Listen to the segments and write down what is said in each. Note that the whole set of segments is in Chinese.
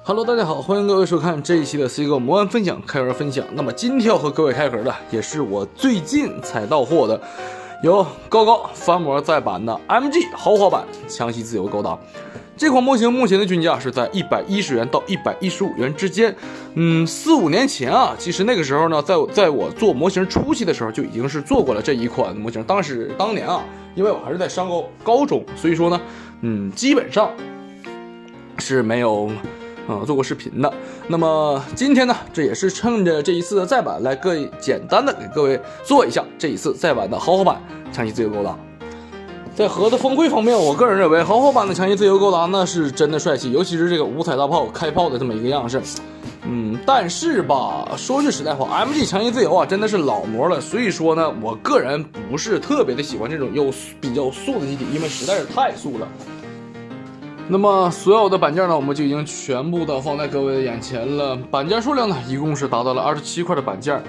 Hello， 大家好，欢迎各位收看这一期的 C 哥魔玩分享开盒分享。那么今天要和各位开盒的，也是我最近才到货的，有高高翻模再版的 MG 豪华版强袭自由高达。这款模型目前的均价是在110元到115元之间。4-5年前啊，其实那个时候呢，在我做模型初期的时候，就已经是做过了这一款模型。当年啊，因为我还是在上高中，所以说呢，基本上是没有做过视频的。那么今天呢，这也是趁着这一次的再版，来简单的给各位做一下这一次再版的豪华版强袭自由高达。在盒子锋规方面，我个人认为豪华版的强袭自由高达呢是真的帅气，尤其是这个五彩大炮开炮的这么一个样式。但是吧，说句实在话 ，MG 强袭自由啊真的是老模了，所以说呢，我个人不是特别的喜欢这种比较素的机体，因为实在是太素了。那么所有的板件呢，我们就已经全部的放在各位的眼前了。板件数量呢，一共是达到了27块的板件。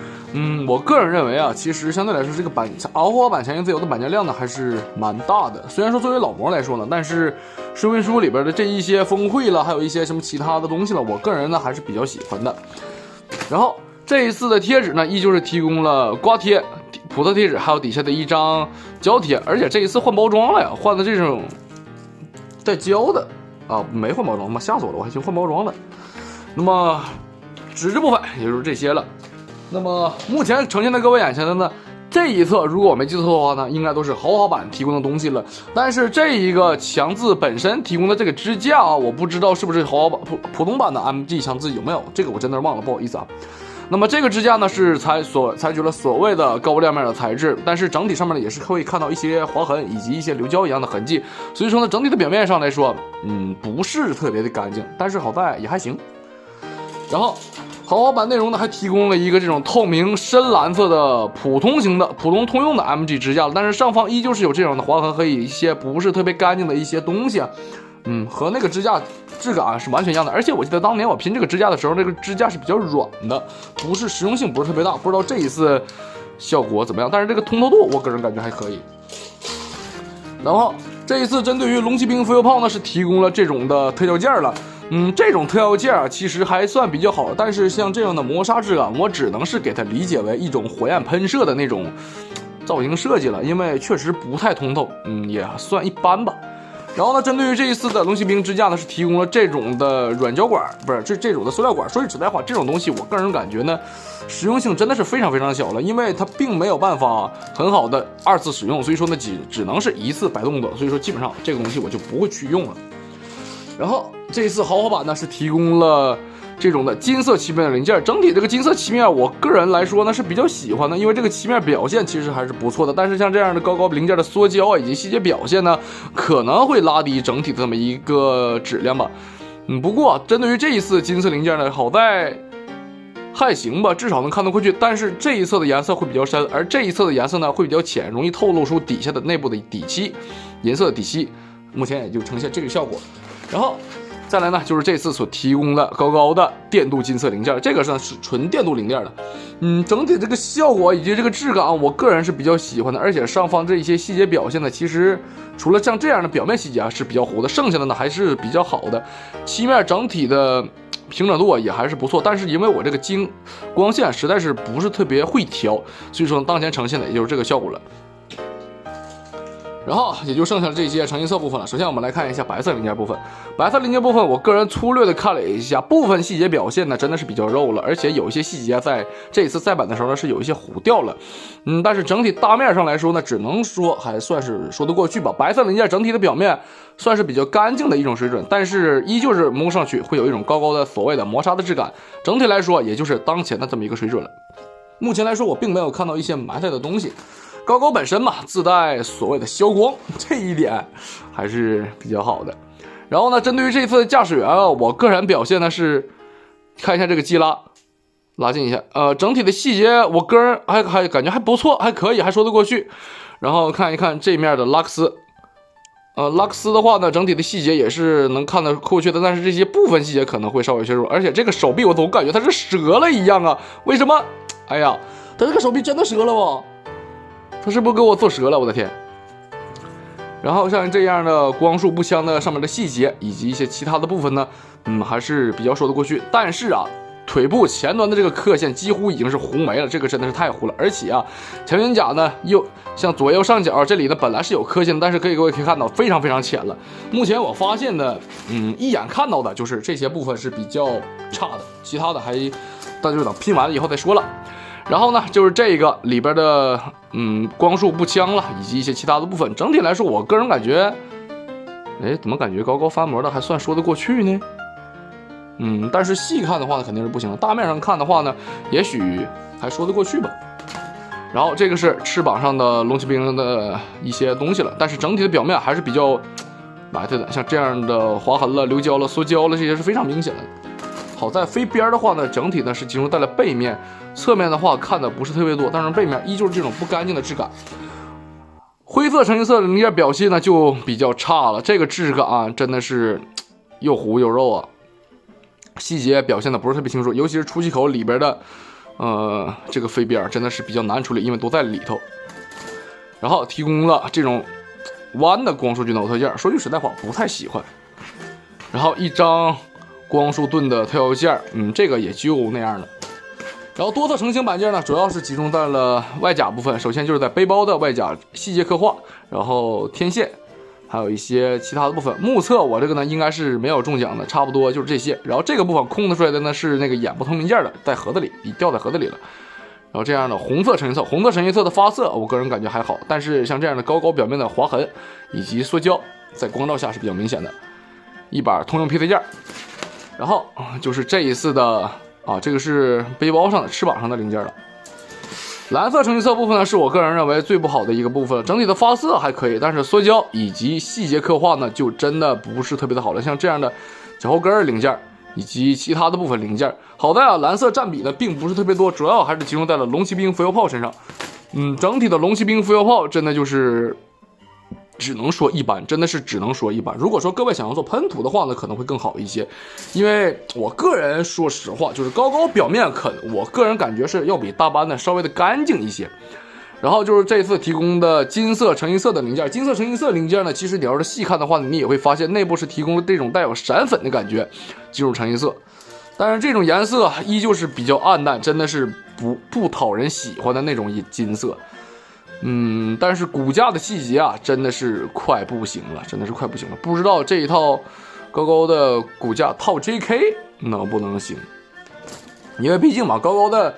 我个人认为啊，其实相对来说，这个豪华版强袭自由的板件量呢还是蛮大的。虽然说作为老模来说呢，但是说明书里边的这一些峰会了，还有一些什么其他的东西了，我个人呢还是比较喜欢的。然后这一次的贴纸呢，依旧是提供了刮贴、普特贴纸，还有底下的一张胶贴，而且这一次换包装了呀，换的这种带胶的啊，没换包装，妈吓死我了，我还去换包装了。那么纸质部分也就是这些了。那么目前呈现在各位眼前的呢，这一侧如果我没记错的话呢，应该都是豪华版提供的东西了。但是这一个强字本身提供的这个支架啊，我不知道是不是豪华版普通版的 MG 强字有没有，这个我真的是忘了，不好意思啊。那么这个支架呢是采取了所谓的高亮面的材质，但是整体上面呢也是可以看到一些划痕以及一些流胶一样的痕迹，所以说呢整体的表面上来说，不是特别的干净，但是好在也还行。然后豪华版内容呢还提供了一个这种透明深蓝色的普通通用的 MG 支架，但是上方依旧是有这种的划痕和一些不是特别干净的一些东西啊。和那个支架质感是完全一样的，而且我记得当年我拼这个支架的时候，这个支架是比较软的，实用性不是特别大，不知道这一次效果怎么样，但是这个通透度我个人感觉还可以。然后这一次针对于龙骑兵浮游炮呢是提供了这种的特效件了，这种特效件啊其实还算比较好，但是像这样的磨砂质感，我只能是给它理解为一种火焰喷射的那种造型设计了，因为确实不太通透，也算一般吧。然后呢，针对于这一次的龙骑兵支架呢，是提供了这种的软胶管，不是这种的塑料管。说句实在话，这种东西我个人感觉呢，实用性真的是非常非常小了，因为它并没有办法很好的2次使用，所以说呢，只能是1次摆动的，所以说基本上这个东西我就不会去用了。然后这一次豪华版呢是提供了这种的金色漆面的零件，整体这个金色漆面，我个人来说呢是比较喜欢的，因为这个漆面表现其实还是不错的。但是像这样的高零件的缩胶啊，以及细节表现呢，可能会拉低整体的这么一个质量吧。不过针对于这一次金色零件呢，好在还行吧，至少能看得过去。但是这一侧的颜色会比较深，而这一侧的颜色呢会比较浅，容易透露出底下的内部的底漆银色的底漆，目前也就呈现这个效果。然后再来呢，就是这次所提供的高的电镀金色零件，这个是纯电镀零件的。整体这个效果以及这个质感，我个人是比较喜欢的。而且上方这一些细节表现呢，其实除了像这样的表面细节是比较糊的，剩下的呢还是比较好的。漆面整体的平整度也还是不错，但是因为我这个光线实在是不是特别会调，所以说当前呈现的也就是这个效果了。然后也就剩下了这些成银色部分了。首先我们来看一下白色零件部分。白色零件部分，我个人粗略的看了一下，部分细节表现呢真的是比较肉了，而且有一些细节在这一次再版的时候呢是有一些糊掉了。但是整体大面上来说呢，只能说还算是说得过去吧。白色零件整体的表面算是比较干净的一种水准，但是依旧是摸上去会有一种高的所谓的磨砂的质感。整体来说，也就是当前的这么一个水准了。目前来说，我并没有看到一些埋汰的东西。高本身嘛，自带所谓的消光，这一点还是比较好的。然后呢，针对于这次的驾驶员啊，我个人表现呢是看一下这个基拉近一下，整体的细节我个人还感觉还不错，还可以，还说得过去。然后看一看这面的拉克斯，拉克斯的话呢，整体的细节也是能看得过去的，但是这些部分细节可能会稍微削弱。而且这个手臂我总感觉它是折了一样啊，为什么？哎呀，它这个手臂真的折了吗？他是不是给我做折了？我的天！然后像这样的光束不相的上面的细节以及一些其他的部分呢，还是比较说得过去。但是啊，腿部前端的这个刻线几乎已经是糊没了，这个真的是太糊了。而且啊，强肩甲呢又像左右上角这里呢本来是有刻线，但是各位可以看到非常非常浅了。目前我发现的，一眼看到的就是这些部分是比较差的，其他的大家就等拼完了以后再说了。然后呢，就是这个里边的光束不枪了，以及一些其他的部分。整体来说，我个人感觉，怎么感觉高高翻模的还算说得过去呢？但是细看的话呢，肯定是不行的。大面上看的话呢，也许还说得过去吧。然后这个是翅膀上的龙骑兵的一些东西了，但是整体的表面还是比较埋汰的，像这样的划痕了、流胶了、缩胶了，这些是非常明显的。好在飞边的话呢，整体呢是集中在了背面，侧面的话看的不是特别多，但是背面依旧是这种不干净的质感。灰色、橙金色的零件表现呢就比较差了，这个质感真的是又糊又肉啊，细节表现的不是特别清楚，尤其是出气口里边的这个飞边真的是比较难处理，因为都在里头。然后提供了这种弯的光束军刀特件，说句实在话不太喜欢。然后一张光束盾的特效件，这个也就那样了。然后多色成型板件呢，主要是集中在了外甲部分。首先就是在背包的外甲细节刻画，然后天线，还有一些其他的部分。目测我这个呢应该是没有中奖的，差不多就是这些。然后这个部分空的出来的呢是那个眼部透明件的，在盒子里掉在盒子里了。然后这样的红色成型色，红色成型色的发色，我个人感觉还好，但是像这样的高表面的划痕以及缩胶，在光照下是比较明显的。一把通用 PC 件。然后就是这一次的这个是背包上的翅膀上的零件了。蓝色成型色部分呢，是我个人认为最不好的一个部分。整体的发色还可以，但是缩胶以及细节刻画呢，就真的不是特别的好了。像这样的脚后跟零件以及其他的部分零件，好在蓝色占比呢并不是特别多，主要还是集中在了龙骑兵浮游炮身上。整体的龙骑兵浮游炮真的就是只能说一般，真的是只能说一般。如果说各位想要做喷涂的话呢，可能会更好一些，因为我个人说实话，就是高表面我个人感觉是要比大班的稍微的干净一些。然后就是这次提供的金色成型色的零件，金色成型色零件呢，其实你要是细看的话，你也会发现内部是提供了这种带有闪粉的感觉金属成型色，但是这种颜色依旧是比较暗淡，真的是不讨人喜欢的那种金色。但是骨架的细节真的是快不行了，不知道这一套高的骨架套 JK 能不能行？因为毕竟嘛，高的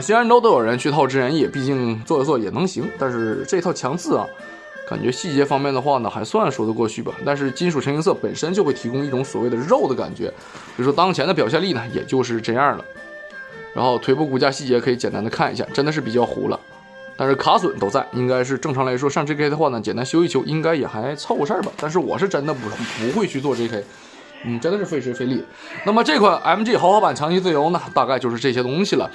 新安州都有人去套支援翼，毕竟做一做也能行。但是这一套强字感觉细节方面的话呢，还算说得过去吧。但是金属成型色本身就会提供一种所谓的肉的感觉，所以说当前的表现力呢，也就是这样了。然后腿部骨架细节可以简单的看一下，真的是比较糊了。但是卡损都在，应该是正常来说上 JK 的话呢，简单修一修应该也还凑合事儿吧。但是我是真的不会去做 JK，真的是费时费力。那么这款 MG 豪华版长期自由呢，大概就是这些东西了。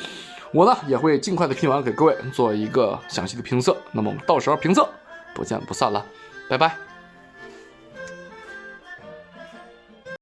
我呢也会尽快的拼完给各位做一个详细的评测。那么我们到时候评测不见不散了，拜拜。